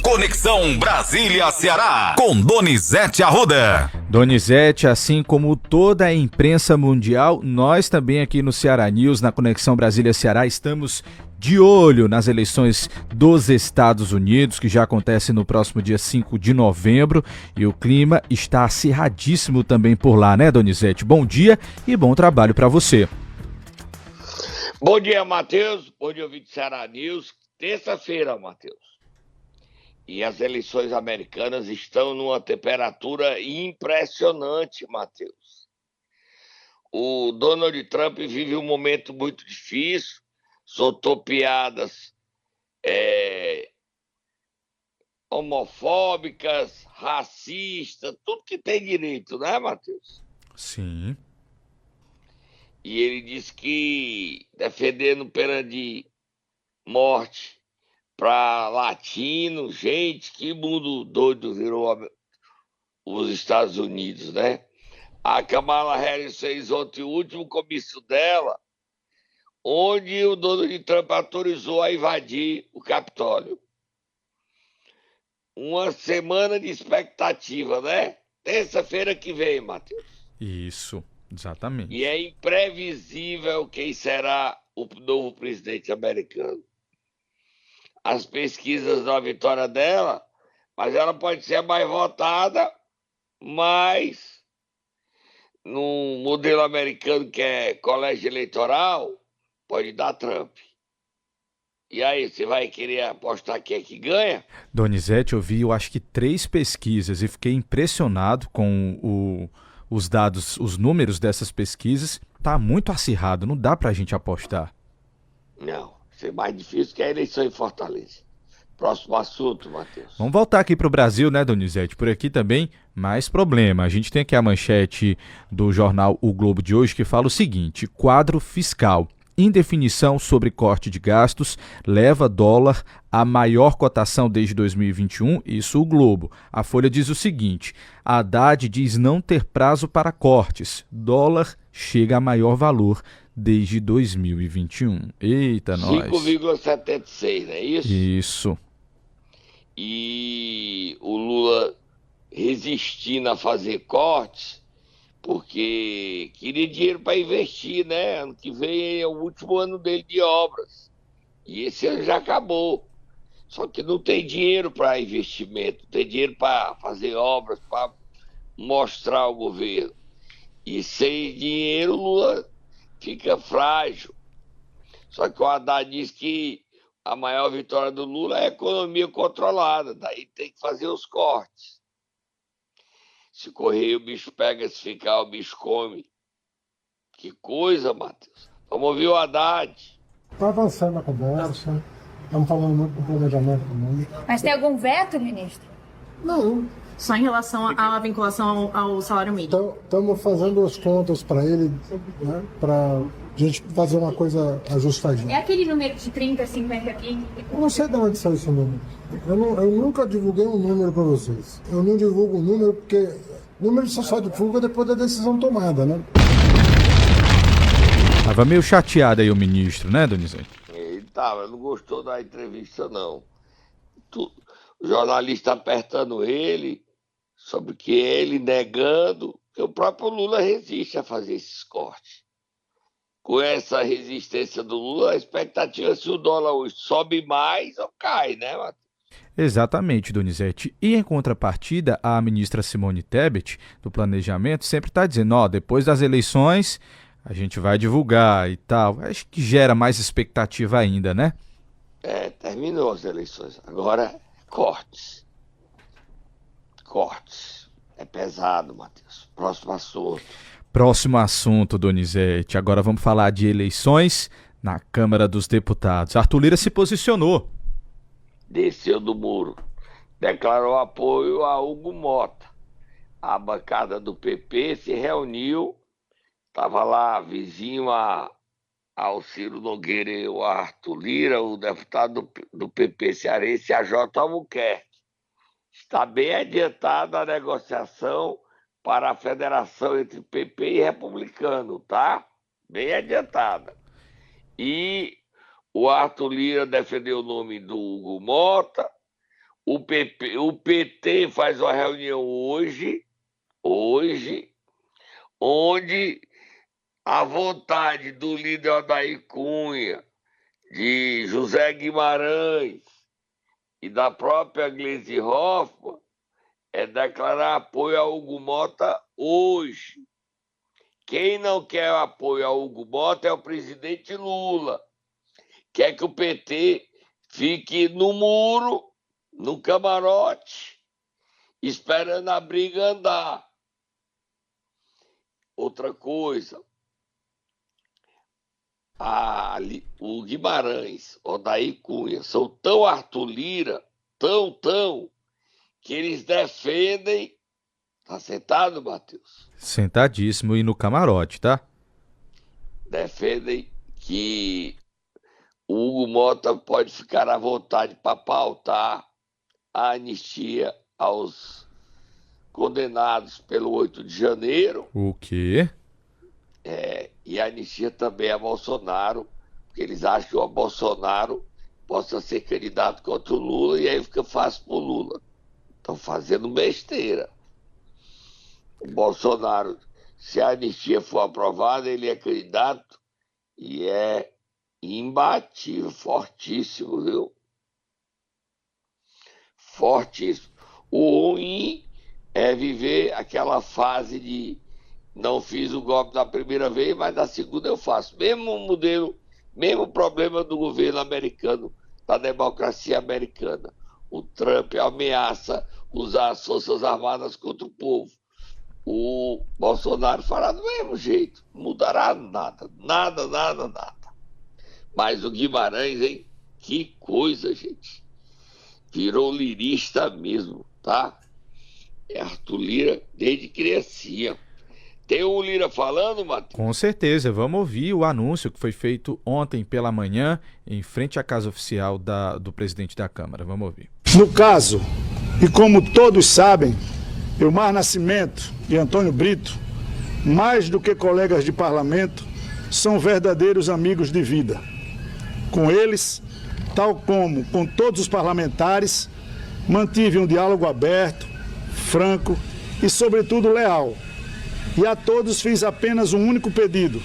Conexão Brasília-Ceará, com Donizete Arruda. Donizete, assim como toda a imprensa mundial, nós também aqui no Ceará News, na Conexão Brasília-Ceará, estamos de olho nas eleições dos Estados Unidos, que já acontecem no próximo dia 5 de novembro, e o clima está acirradíssimo também por lá, né, Donizete? Bom dia e bom trabalho para você. Bom dia, Matheus. Bom dia, ouvinte do Ceará News. Terça-feira, Matheus. E as eleições americanas estão numa temperatura impressionante, Matheus. O Donald Trump vive um momento muito difícil, soltou piadas homofóbicas, racistas, tudo que tem direito, né, Matheus? Sim. E ele disse que defendendo pena de morte para latino, gente, que mundo doido virou os Estados Unidos, né? A Kamala Harris fez ontem o último comício dela, onde o Donald Trump autorizou a invadir o Capitólio. Uma semana de expectativa, né? Terça-feira que vem, Matheus. Isso, exatamente. E é imprevisível quem será o novo presidente americano. As pesquisas da vitória dela, mas ela pode ser a mais votada, mas no modelo americano que é colégio eleitoral, pode dar Trump. E aí, você vai querer apostar quem é que ganha? Donizete, eu vi, eu acho que 3 pesquisas e fiquei impressionado com os dados, os números dessas pesquisas. Tá muito acirrado, não dá pra gente apostar. Não, isso é mais difícil que a eleição em Fortaleza. Próximo assunto, Matheus. Vamos voltar aqui para o Brasil, né, Donizete? Por aqui também, mais problema. A gente tem aqui a manchete do jornal O Globo de hoje que fala o seguinte: quadro fiscal. Indefinição sobre corte de gastos leva dólar à maior cotação desde 2021, isso o Globo. A Folha diz o seguinte: Haddad diz não ter prazo para cortes. Dólar chega a maior valor desde 2021. Eita, nós. 5,76, não é isso? Isso. E o Lula resistindo a fazer cortes, porque queria dinheiro para investir, né? Ano que vem é o último ano dele de obras. E esse ano já acabou. Só que não tem dinheiro para investimento, não tem dinheiro para fazer obras, para mostrar ao governo. E sem dinheiro, o Lula fica frágil. Só que o Haddad diz que a maior vitória do Lula é a economia controlada, daí tem que fazer os cortes. Se correr, o bicho pega, se ficar, o bicho come. Que coisa, Matheus. Vamos ouvir o Haddad. Está avançando a conversa, estamos falando muito do planejamento econômico. Mas tem algum veto, ministro? Não. Só em relação à vinculação ao salário mínimo. Então, estamos fazendo as contas para ele, né, para a gente fazer uma coisa ajustadinha. É aquele número de 30, 50 aqui? Eu não sei de onde saiu esse número. Eu nunca divulguei um número para vocês. Eu não divulgo o número porque número só divulga depois da decisão tomada, né? Tava meio chateado aí o ministro, né, Donizete? Ele tava, não gostou da entrevista, não. O jornalista apertando ele, sobre que ele negando, que o próprio Lula resiste a fazer esses cortes. Com essa resistência do Lula, a expectativa é se o dólar hoje sobe mais ou cai, né, Matheus? Exatamente, Donizete. E em contrapartida, a ministra Simone Tebet, do Planejamento, sempre está dizendo, depois das eleições a gente vai divulgar e tal. Acho que gera mais expectativa ainda, né? Terminou as eleições. Agora, cortes. Cortes. É pesado, Matheus. Próximo assunto. Próximo assunto, Donizete. Agora vamos falar de eleições na Câmara dos Deputados. Arthur Lira se posicionou. Desceu do muro. Declarou apoio a Hugo Mota. A bancada do PP se reuniu. Estava lá vizinho ao Ciro Nogueira e o Arthur Lira, o deputado do PP cearense, a J. Albuquerque. Está bem adiantada a negociação para a federação entre PP e republicano, tá? Bem adiantada. E o Arthur Lira defendeu o nome do Hugo Mota, O PT faz uma reunião hoje, onde a vontade do líder Odair Cunha, de José Guimarães e da própria Gleisi Hoffmann é declarar apoio a Hugo Mota hoje. Quem não quer apoio a Hugo Mota é o presidente Lula. Quer que o PT fique no muro, no camarote, esperando a briga andar. Outra coisa, o Guimarães, Odair Cunha, são tão Arthur Lira, tão, que eles defendem. Tá sentado, Matheus? Sentadíssimo e no camarote, tá? Defendem que o Hugo Mota pode ficar à vontade para pautar a anistia aos condenados pelo 8 de janeiro. O quê? E a anistia também a Bolsonaro, porque eles acham que o Bolsonaro possa ser candidato contra o Lula e aí fica fácil pro Lula. Estão fazendo besteira. O Bolsonaro, se a anistia for aprovada, ele é candidato e é imbatível, fortíssimo, viu? Fortíssimo. O ruim é viver aquela fase de não fiz o golpe da primeira vez, mas da segunda eu faço. Mesmo modelo, mesmo problema do governo americano, da democracia americana. O Trump ameaça usar as Forças Armadas contra o povo. O Bolsonaro fará do mesmo jeito. Não mudará nada. Nada. Mas o Guimarães, hein? Que coisa, gente. Virou lirista mesmo, tá? É Arthur Lira desde criancinha. Tem um Lira falando, Matheus? Com certeza, vamos ouvir o anúncio que foi feito ontem pela manhã em frente à casa oficial do presidente da Câmara. Vamos ouvir. No caso, e como todos sabem, Elmar Nascimento e Antônio Brito, mais do que colegas de parlamento, são verdadeiros amigos de vida. Com eles, tal como com todos os parlamentares, mantive um diálogo aberto, franco e, sobretudo, leal. E a todos fiz apenas um único pedido: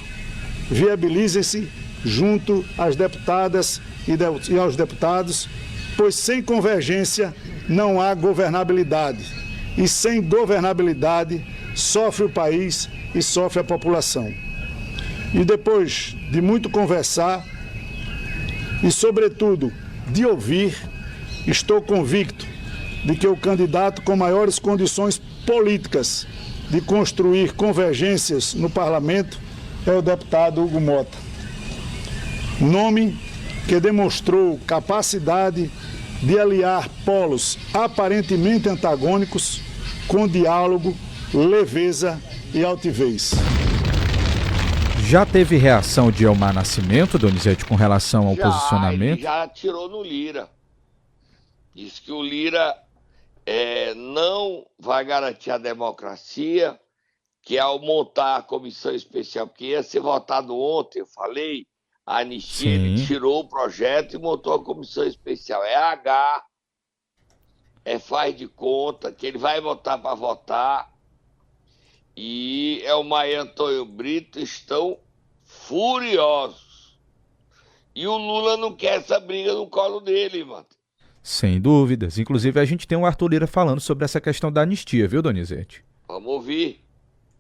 viabilizem-se junto às deputadas e aos deputados, pois sem convergência não há governabilidade. E sem governabilidade sofre o país e sofre a população. E depois de muito conversar e, sobretudo, de ouvir, estou convicto de que o candidato com maiores condições políticas de construir convergências no parlamento é o deputado Hugo Mota. Nome que demonstrou capacidade de aliar polos aparentemente antagônicos com diálogo, leveza e altivez. Já teve reação de Elmar Nascimento, Donizete, com relação ao posicionamento? Ele já atirou no Lira. Diz que o Lira não vai garantir a democracia, que ao montar a comissão especial, porque ia ser votado ontem, eu falei, a anistia, ele tirou o projeto e montou a comissão especial. Faz de conta que ele vai votar para votar. E Elmar e Antônio Brito estão furiosos. E o Lula não quer essa briga no colo dele, mano. Sem dúvidas. Inclusive, a gente tem o Arthur Lira falando sobre essa questão da anistia, viu, Donizete? Vamos ouvir.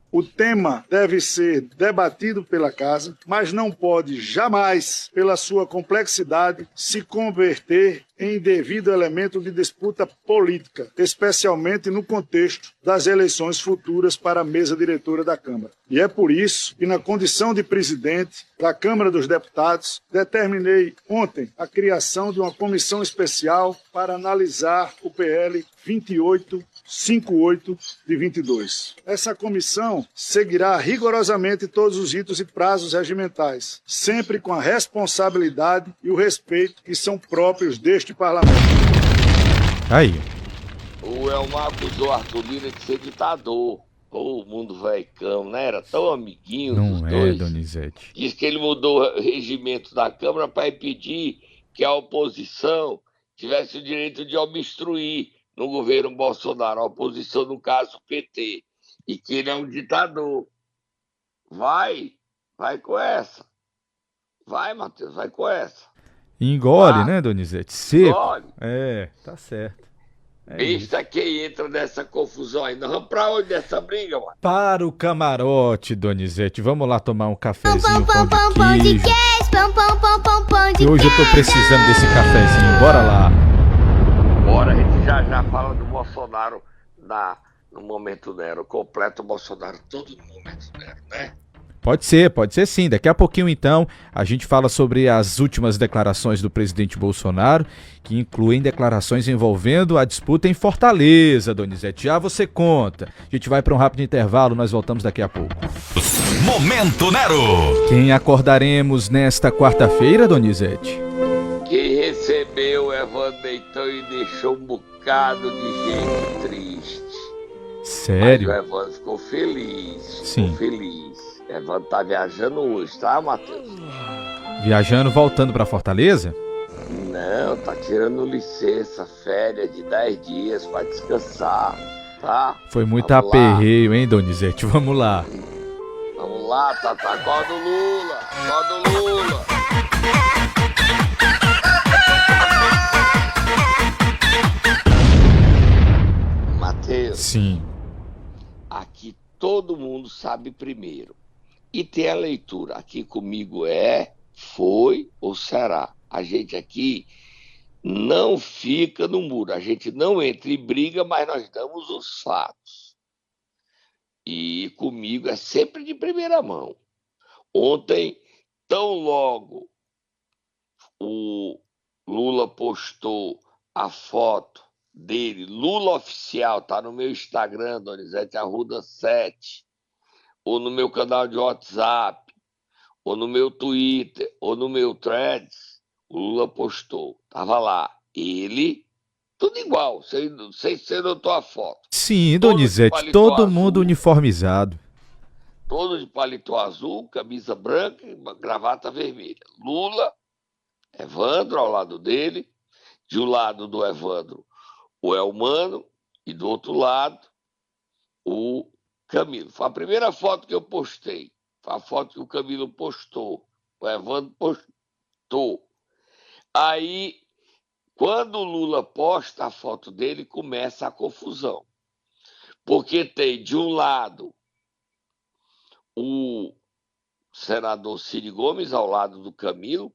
O tema deve ser debatido pela Casa, mas não pode jamais, pela sua complexidade, se converter em devido elemento de disputa política, especialmente no contexto das eleições futuras para a mesa diretora da Câmara. E é por isso que, na condição de presidente da Câmara dos Deputados, determinei ontem a criação de uma comissão especial para analisar o PL 2858 de 22. Essa comissão seguirá rigorosamente todos os ritos e prazos regimentais, sempre com a responsabilidade e o respeito que são próprios deste parlamento. Aí. O Elmar acusou Arthur Lira de ser ditador. O mundo veicão, né? Era tão amiguinho dos dois. Não é, Donizete. Diz que ele mudou o regimento da Câmara para impedir que a oposição tivesse o direito de obstruir no governo Bolsonaro, a oposição, no caso, o PT, e que ele é um ditador. Vai com essa. Vai, Matheus, vai com essa. Engole, né, Donizete? Seco. Engole. Tá certo. Besta quem entra nessa confusão aí. Nós vamos pra onde dessa briga, mano? Para o camarote, Donizete. Vamos lá tomar um cafezinho, pão de queijo. E hoje eu tô precisando desse cafezinho. Bora lá. Bora, a gente já fala do Bolsonaro no Momento Nero. Completa o Bolsonaro todo no Momento Nero, né? Pode ser sim. Daqui a pouquinho, então, a gente fala sobre as últimas declarações do presidente Bolsonaro, que incluem declarações envolvendo a disputa em Fortaleza, Donizete. Já você conta. A gente vai para um rápido intervalo, nós voltamos daqui a pouco. Momento Nero. Quem acordaremos nesta quarta-feira, Donizete? Quem recebeu o Evandro Leitão e deixou um bocado de gente triste. Sério? Mas o Evandro ficou feliz. Sim. Ficou feliz. O Evandro tá viajando hoje, tá, Matheus? Viajando, voltando para Fortaleza? Não, tá tirando licença, férias de 10 dias pra descansar, tá? Foi muito Vamos aperreio, hein, Donizete? Vamos lá. Vamos lá, Tata, acorda o Lula, acorda o Lula. Matheus, Sim. aqui todo mundo sabe primeiro. E tem a leitura. Aqui comigo foi ou será. A gente aqui não fica no muro. A gente não entra em briga, mas nós damos os fatos. E comigo é sempre de primeira mão. Ontem, tão logo o Lula postou a foto dele, Lula Oficial, tá no meu Instagram, Donizete Arruda 7, ou no meu canal de WhatsApp, ou no meu Twitter, ou no meu Threads, o Lula postou. Tava lá, ele, tudo igual, não sei se você notou a foto. Sim, Todo Donizete, de todo paletó mundo azul. uniformizado. Todo de paletó azul, camisa branca e uma gravata vermelha. Lula, Evandro ao lado dele, de um lado do Evandro o Elmano e do outro lado o Camilo. Foi a primeira foto que eu postei. Foi a foto que o Camilo postou. O Evandro postou. Aí, quando o Lula posta a foto dele, começa a confusão. Porque tem, de um lado, o senador Cid Gomes, ao lado do Camilo,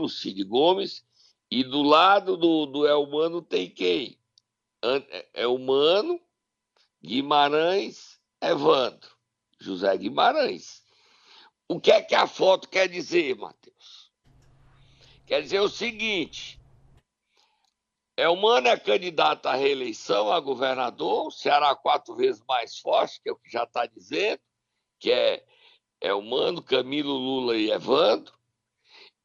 Cid Gomes, e do lado do Elmano tem quem? Elmano, Guimarães, Evandro, José Guimarães. O que é que a foto quer dizer, Matheus? Quer dizer o seguinte: Elmano é candidato à reeleição a governador, o Ceará 4 vezes mais forte, que é o que já está dizendo, que é Elmano, Camilo, Lula e Evandro,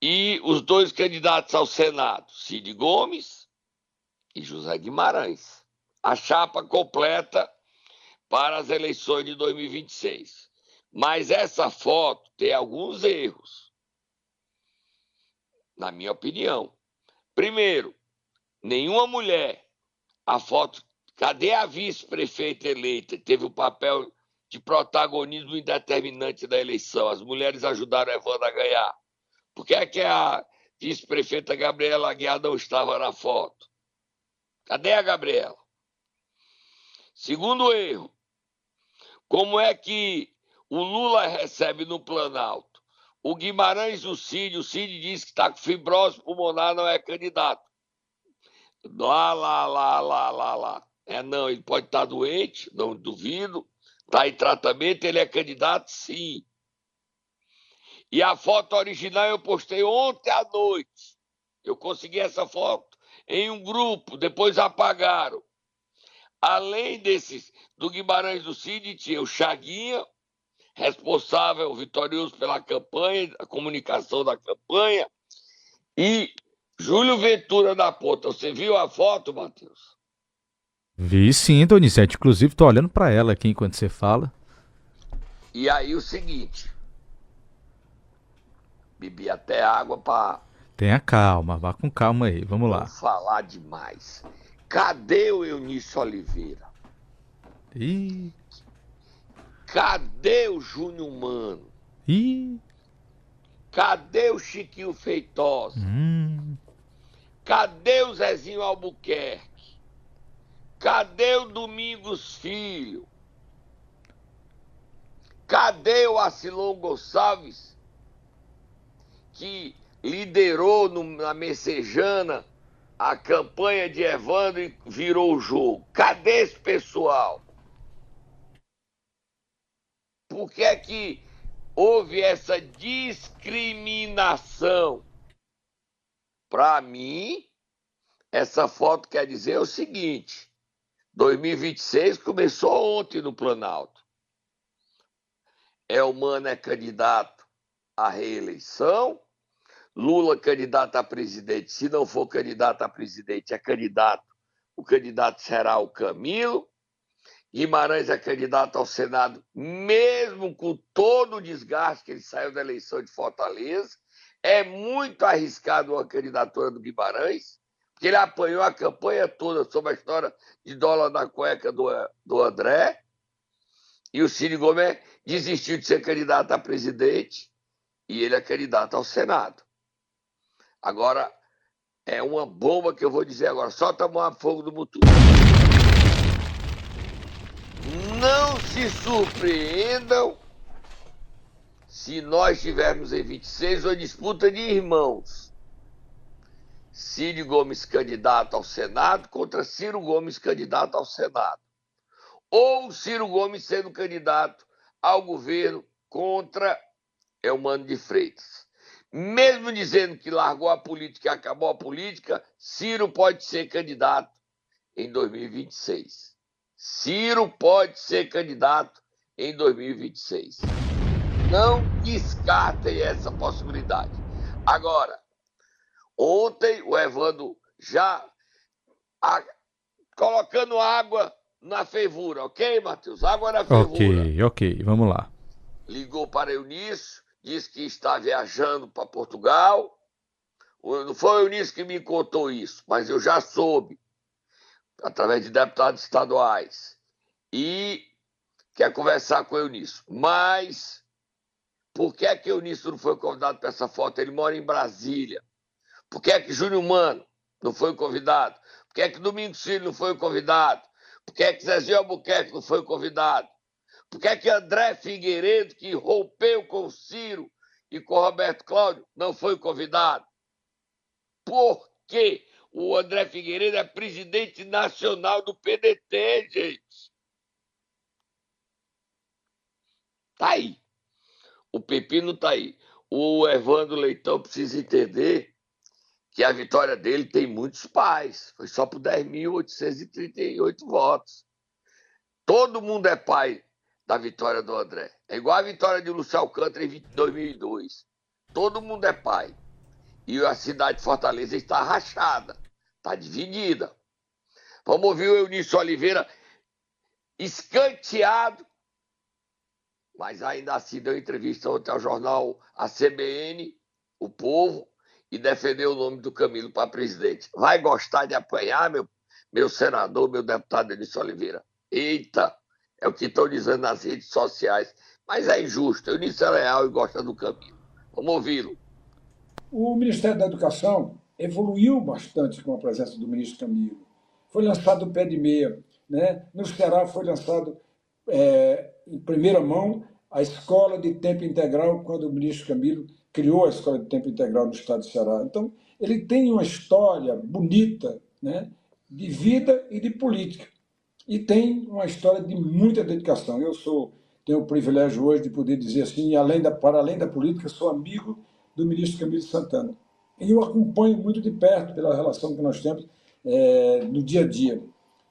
e os dois candidatos ao Senado, Cid Gomes e José Guimarães. A chapa completa para as eleições de 2026. Mas essa foto tem alguns erros, na minha opinião. Primeiro, nenhuma mulher. A foto, cadê a vice-prefeita eleita? Teve o papel de protagonismo indeterminante da eleição. As mulheres ajudaram a Evandro a ganhar. Por que é que a vice-prefeita Gabriela Aguiar não estava na foto? Cadê a Gabriela? Segundo erro, como é que o Lula recebe no Planalto? O Guimarães, o Cid diz que está com fibrose pulmonar, não é candidato. Lá. Não, ele pode estar doente, não duvido. Está em tratamento, ele é candidato, sim. E a foto original eu postei ontem à noite. Eu consegui essa foto em um grupo, depois apagaram. Além desses, do Guimarães do Cid, tinha o Chaguinha, responsável, vitorioso pela campanha, a comunicação da campanha, e Júlio Ventura da Ponta. Você viu a foto, Matheus? Vi sim, Donizete. Inclusive, tô olhando para ela aqui enquanto você fala. E aí o seguinte, bebi até água para Tenha calma, vá com calma aí, vamos lá. Vamos falar demais. Cadê o Eunício Oliveira? Ih, Cadê o Júnior Mano? ih, Cadê o Chiquinho Feitosa? Cadê o Zezinho Albuquerque? Cadê o Domingos Filho? Cadê o Acilon Gonçalves, que liderou na Messejana a campanha de Evandro e virou o jogo? Cadê esse pessoal? Por que é que houve essa discriminação? Para mim, essa foto quer dizer o seguinte: 2026 começou ontem no Planalto. Elmano é candidato à reeleição, Lula candidato a presidente. Se não for candidato a presidente, é candidato. O candidato será o Camilo. Guimarães é candidato ao Senado, mesmo com todo o desgaste que ele saiu da eleição de Fortaleza. É muito arriscado a candidatura do Guimarães, porque ele apanhou a campanha toda sobre a história de dólar na cueca do André. E o Ciro Gomes desistiu de ser candidato a presidente e ele é candidato ao Senado. Agora, é uma bomba que eu vou dizer agora. Solta a fogo do Mutum. Não se surpreendam se nós tivermos em 26 uma disputa de irmãos. Ciro Gomes candidato ao Senado contra Ciro Gomes candidato ao Senado. Ou Ciro Gomes sendo candidato ao governo contra Eumano de Freitas. Mesmo dizendo que largou a política e acabou a política, Ciro pode ser candidato em 2026. Ciro pode ser candidato em 2026. Não descartem essa possibilidade. Agora, ontem o Evandro já colocando água na fervura, ok, Matheus? Água na fervura. Ok, vamos lá. Ligou para Eunício, disse que está viajando para Portugal. Não foi o Eunício que me contou isso, mas eu já soube, através de deputados estaduais. E quer conversar com o Eunício. Mas por que é que o Eunício não foi convidado para essa foto? Ele mora em Brasília. Por que é que Júnior Mano não foi convidado? Por que é que Domingos Filho não foi convidado? Por que é que Zezinho Albuquerque não foi convidado? Por que é que André Figueiredo, que rompeu com o Ciro e com o Roberto Cláudio, não foi convidado? Porque o André Figueiredo é presidente nacional do PDT, gente. Tá aí. O pepino tá aí. O Evandro Leitão precisa entender que a vitória dele tem muitos pais. Foi só por 10.838 votos. Todo mundo é pai da vitória do André. É igual a vitória de Lúcio Alcântara em 2002. Todo mundo é pai. E a cidade de Fortaleza está rachada, está dividida. Vamos ouvir o Eunício Oliveira escanteado, mas ainda assim deu entrevista ontem ao jornal A CBN, O Povo, e defendeu o nome do Camilo para presidente. Vai gostar de apanhar, meu senador, meu deputado Eunício Oliveira? Eita, é o que estão dizendo nas redes sociais. Mas é injusto, o Eunício é leal e gosta do Camilo. Vamos ouvi-lo. O Ministério da Educação evoluiu bastante com a presença do ministro Camilo. Foi lançado o pé de meia, né? No Ceará foi lançado em primeira mão a escola de tempo integral, quando o ministro Camilo criou a escola de tempo integral no estado do Ceará. Então, ele tem uma história bonita, né, de vida e de política. E tem uma história de muita dedicação. Tenho o privilégio hoje de poder dizer assim, para além da política, sou amigo do ministro Camilo Santana. E eu acompanho muito de perto pela relação que nós temos no dia a dia.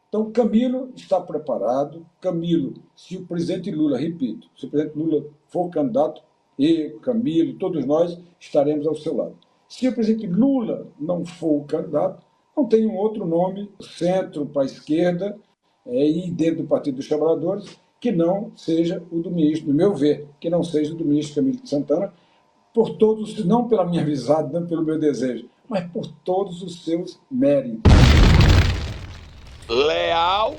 Então, Camilo está preparado. Camilo, se o presidente Lula, repito, se o presidente Lula for candidato, eu, Camilo, todos nós estaremos ao seu lado. Se o presidente Lula não for o candidato, não tem um outro nome, centro para a esquerda, e dentro do Partido dos Trabalhadores, que não seja o do ministro, no meu ver, que não seja o do ministro Camilo Santana, por todos, não pela minha amizade, não pelo meu desejo, mas por todos os seus méritos. Leal,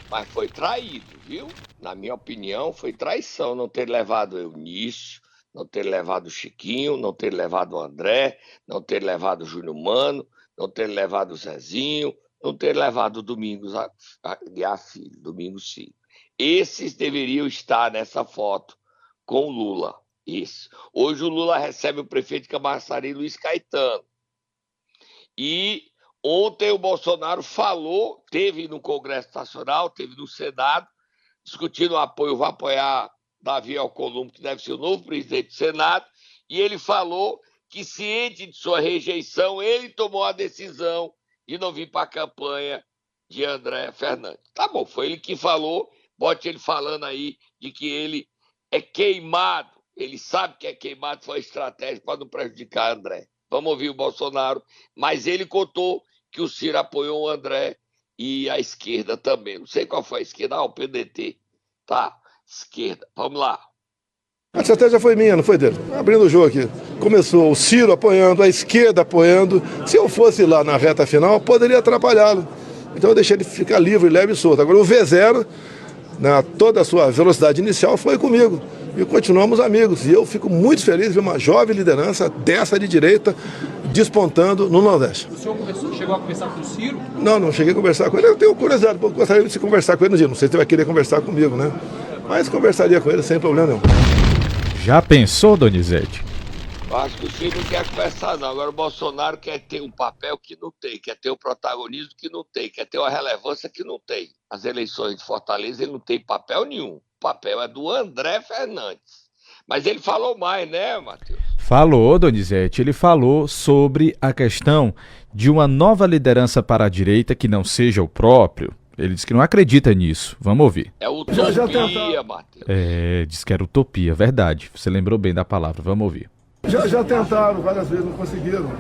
mas foi traído, viu? Na minha opinião, foi traição não ter levado o Eunício, não ter levado o Chiquinho, não ter levado o André, não ter levado o Júnior Mano, não ter levado o Zezinho, não ter levado o Domingos Filho, Domingos Filho. Esses deveriam estar nessa foto com o Lula. Isso. Hoje o Lula recebe o prefeito de Camaçari, Luiz Caetano. E ontem o Bolsonaro falou, teve no Congresso Nacional, teve no Senado, discutindo o apoio, vai apoiar Davi Alcolumbre, que deve ser o novo presidente do Senado, e ele falou que, ciente de sua rejeição, ele tomou a decisão de não vir para a campanha de André Fernandes. Tá bom, foi ele que falou, bote ele falando aí de que ele é queimado, ele sabe que é queimado, foi uma estratégia para não prejudicar André. Vamos ouvir o Bolsonaro, mas ele contou que o Ciro apoiou o André e a esquerda também. Não sei qual foi a esquerda, o PDT. Tá, esquerda. Vamos lá. A estratégia foi minha, não foi dele. Abrindo o jogo aqui. Começou o Ciro apoiando, a esquerda apoiando. Se eu fosse lá na reta final, poderia atrapalhá-lo. Então eu deixei ele ficar livre, leve e solto. Agora o V0, toda a sua velocidade inicial, foi comigo. E continuamos amigos. E eu fico muito feliz de ver uma jovem liderança dessa de direita despontando no Nordeste. O senhor chegou a conversar com o Ciro? Não cheguei a conversar com ele. Eu tenho curiosidade, eu gostaria de se conversar com ele no dia. Não sei se ele vai querer conversar comigo, né? Mas conversaria com ele sem problema nenhum. Já pensou, Donizete? Eu acho que o Ciro não quer conversar, não. Agora o Bolsonaro quer ter um papel que não tem, quer ter um protagonismo que não tem, quer ter uma relevância que não tem. As eleições de Fortaleza, ele não tem papel nenhum. O papel é do André Fernandes. Mas ele falou mais, né, Matheus? Falou, Donizete. Ele falou sobre a questão de uma nova liderança para a direita que não seja o próprio. Ele disse que não acredita nisso. Vamos ouvir. É utopia, Matheus. Disse que era utopia, verdade. Você lembrou bem da palavra. Vamos ouvir. Já tentaram várias vezes, não conseguiram.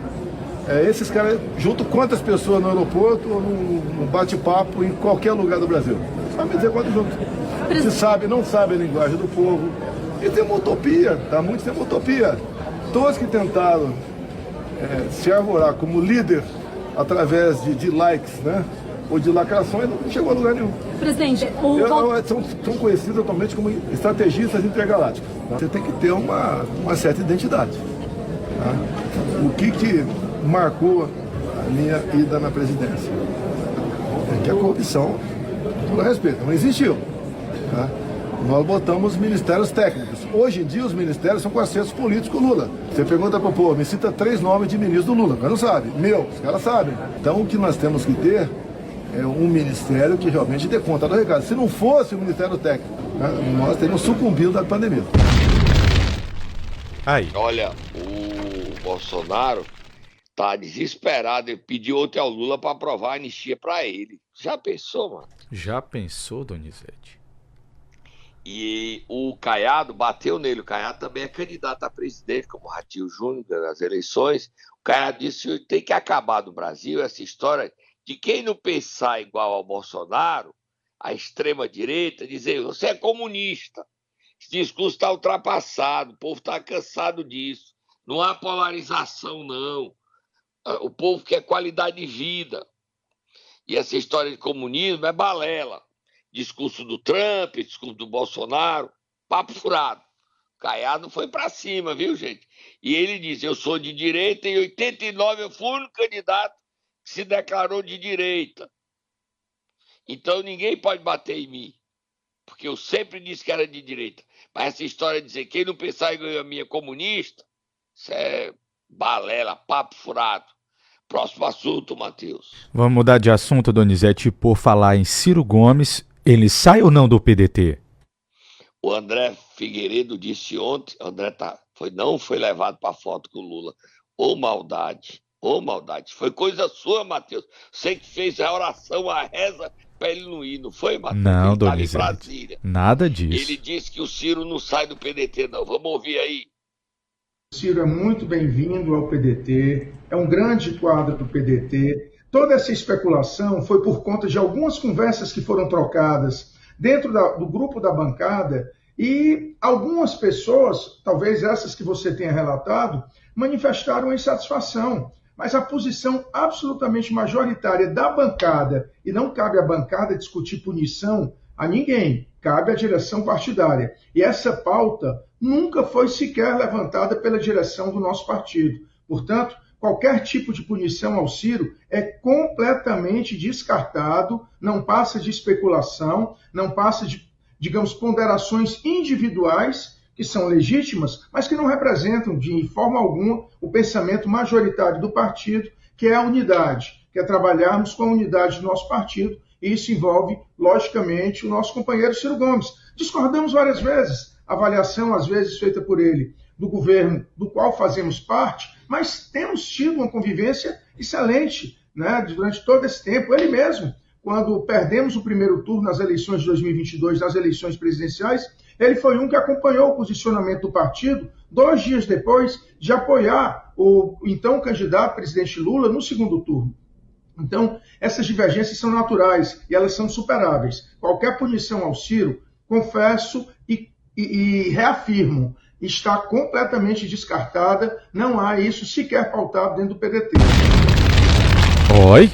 Esses caras juntam quantas pessoas no aeroporto ou num bate-papo em qualquer lugar do Brasil? Só me dizer quantos juntos. Se sabe, não sabe a linguagem do povo. E tem uma utopia, tá? Muitos têm uma utopia. Todos que tentaram se arvorar como líder através de likes, né? Ou de lacrações, não chegou a lugar nenhum. Presidente, são conhecidos atualmente como estrategistas intergalácticos. Tá? Você tem que ter uma certa identidade. Tá? O que marcou a minha ida na presidência? É que a corrupção, com todo respeito, não existiu. Tá? Nós botamos ministérios técnicos. Hoje em dia os ministérios são com assentos políticos Lula. Você pergunta para o povo, me cita 3 nomes de ministro do Lula, mas não sabe. Os caras sabem. Então o que nós temos que ter é um ministério que realmente dê conta do recado. Se não fosse o Ministério Técnico, nós teríamos sucumbido da pandemia. Aí. Olha, o Bolsonaro tá desesperado. Ele pediu ontem ao Lula para aprovar a anistia para ele. Já pensou, mano? Já pensou, Donizete? E o Caiado bateu nele. O Caiado também é candidato a presidente, como o Ratinho Júnior, nas eleições. O Caiado disse que tem que acabar do Brasil essa história de quem não pensar igual ao Bolsonaro, a extrema-direita, dizer, você é comunista. Esse discurso está ultrapassado, o povo está cansado disso. Não há polarização, não. O povo quer qualidade de vida. E essa história de comunismo é balela. Discurso do Trump, discurso do Bolsonaro, papo furado. Caiado foi para cima, viu, gente? E ele diz, eu sou de direita, em 89 eu fui o único candidato que se declarou de direita. Então ninguém pode bater em mim, porque eu sempre disse que era de direita. Mas essa história de dizer quem não pensar igual a minha comunista, isso é balela, papo furado. Próximo assunto, Matheus. Vamos mudar de assunto, Donizete, por falar em Ciro Gomes. Ele sai ou não do PDT? O André Figueiredo disse ontem, não foi levado para foto com o Lula. Ô maldade. Ô, maldade, foi coisa sua, Matheus. Você que fez a oração, a reza, para ele não ir, não foi, Matheus? Não, Donizete, nada disso. Ele disse que o Ciro não sai do PDT, não. Vamos ouvir aí. O Ciro é muito bem-vindo ao PDT, é um grande quadro do PDT. Toda essa especulação foi por conta de algumas conversas que foram trocadas dentro do grupo da bancada E algumas pessoas, talvez essas que você tenha relatado, manifestaram insatisfação. Mas a posição absolutamente majoritária da bancada, e não cabe à bancada discutir punição a ninguém, cabe à direção partidária. E essa pauta nunca foi sequer levantada pela direção do nosso partido. Portanto, qualquer tipo de punição ao Ciro é completamente descartado, não passa de especulação, não passa de, digamos, ponderações individuais, que são legítimas, mas que não representam de forma alguma o pensamento majoritário do partido, que é a unidade, que é trabalharmos com a unidade do nosso partido, e isso envolve, logicamente, o nosso companheiro Ciro Gomes. Discordamos várias vezes, avaliação às vezes feita por ele do governo do qual fazemos parte, mas temos tido uma convivência excelente, né, durante todo esse tempo. Ele mesmo, quando perdemos o primeiro turno nas eleições de 2022, nas eleições presidenciais, ele foi um que acompanhou o posicionamento do partido 2 dias depois de apoiar o então candidato presidente Lula no segundo turno. Então, essas divergências são naturais e elas são superáveis. Qualquer punição ao Ciro, confesso e reafirmo, está completamente descartada, não há isso sequer pautado dentro do PDT. Oi?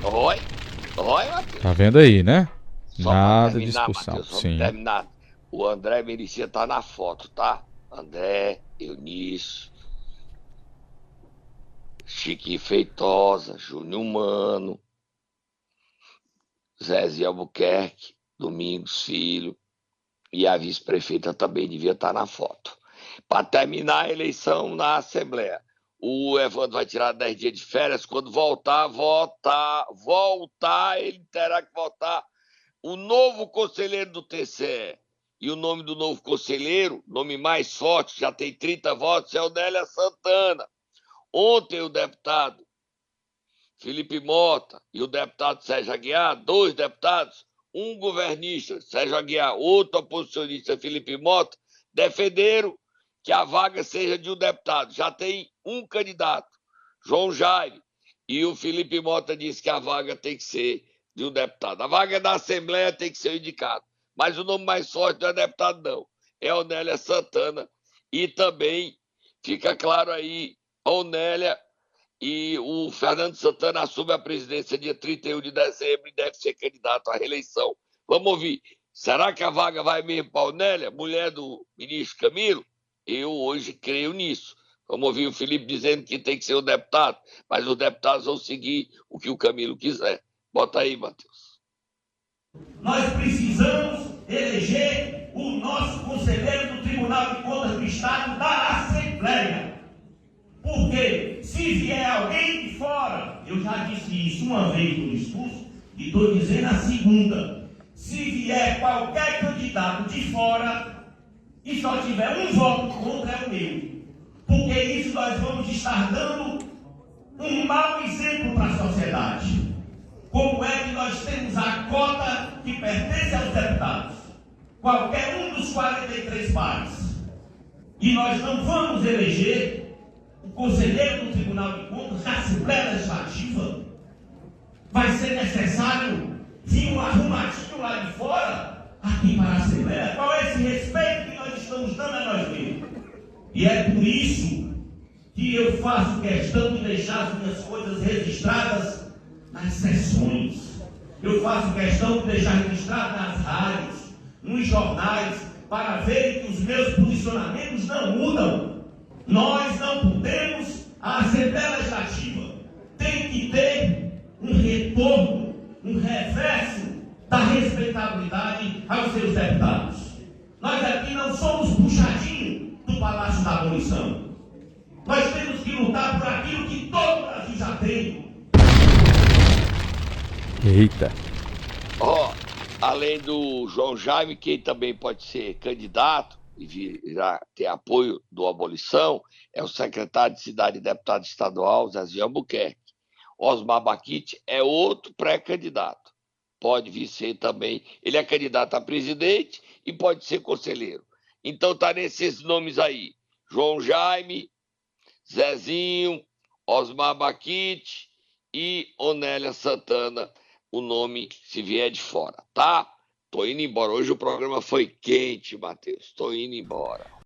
Oi, Matheus. Tá vendo aí, né? Só Nada de terminar, discussão. Matheus, só Sim. terminar. O André merecia estar na foto, tá? André, Eunice, Chiquinho Feitosa, Júnior Mano, Zezé Albuquerque, Domingos Filho, e a vice-prefeita também devia estar na foto. Para terminar a eleição na Assembleia, o Evandro vai tirar 10 dias de férias. Quando voltar, ele terá que votar o novo conselheiro do TCE. E o nome do novo conselheiro, nome mais forte, já tem 30 votos, é o Nélia Santana. Ontem o deputado Felipe Mota e o deputado Sérgio Aguiar, 2 deputados, um governista, Sérgio Aguiar, outro oposicionista, Felipe Mota, defenderam que a vaga seja de um deputado. Já tem um candidato, João Jaime, e o Felipe Mota disse que a vaga tem que ser de um deputado. A vaga da Assembleia tem que ser indicado, mas o nome mais forte não é deputado, não. É a Nélia Santana. E também fica claro aí, a Onélia e o Fernando Santana assume a presidência dia 31 de dezembro e deve ser candidato à reeleição. Vamos ouvir. Será que a vaga vai mesmo para a Onélia, mulher do ministro Camilo? Eu hoje creio nisso. Vamos ouvir o Felipe dizendo que tem que ser o deputado, mas os deputados vão seguir o que o Camilo quiser. Bota aí, Matheus. Nós precisamos eleger o nosso conselheiro do Tribunal de Contas do Estado da Assembleia. Porque se vier alguém de fora, eu já disse isso uma vez no discurso e estou dizendo a segunda, se vier qualquer candidato de fora e só tiver um voto contra, é o meu. Porque isso nós vamos estar dando um mau exemplo para a sociedade. Como é que nós temos a cota que pertence aos deputados? Qualquer um dos 43 pares. E nós não vamos eleger o conselheiro do Tribunal de Contas da Assembleia Legislativa. Vai ser necessário vir um arrumadinho lá de fora, aqui para a Assembleia. Qual é esse respeito que nós estamos dando a nós mesmos? E é por isso que eu faço questão de deixar as minhas coisas registradas nas sessões. Eu faço questão de deixar registrado nas rádios, nos jornais, para ver que os meus posicionamentos não mudam. Nós não podemos, a Assembleia Legislativa tem que ter um retorno, um reverso da respeitabilidade aos seus deputados. Nós aqui não somos puxadinhos do Palácio da Abolição. Nós temos que lutar por aquilo que todo o Brasil já tem. Eita. Além do João Jaime, quem também pode ser candidato e virá ter apoio do Abolição, é o secretário de Cidade e deputado estadual, Zezé Albuquerque. Osmar Baquite é outro pré-candidato. Pode vir ser também. Ele é candidato a presidente e pode ser conselheiro. Então tá nesses nomes aí. João Jaime, Zezinho, Osmar Baquite e Onélia Santana, o nome se vier de fora, tá? Tô indo embora. Hoje o programa foi quente, Matheus. Tô indo embora.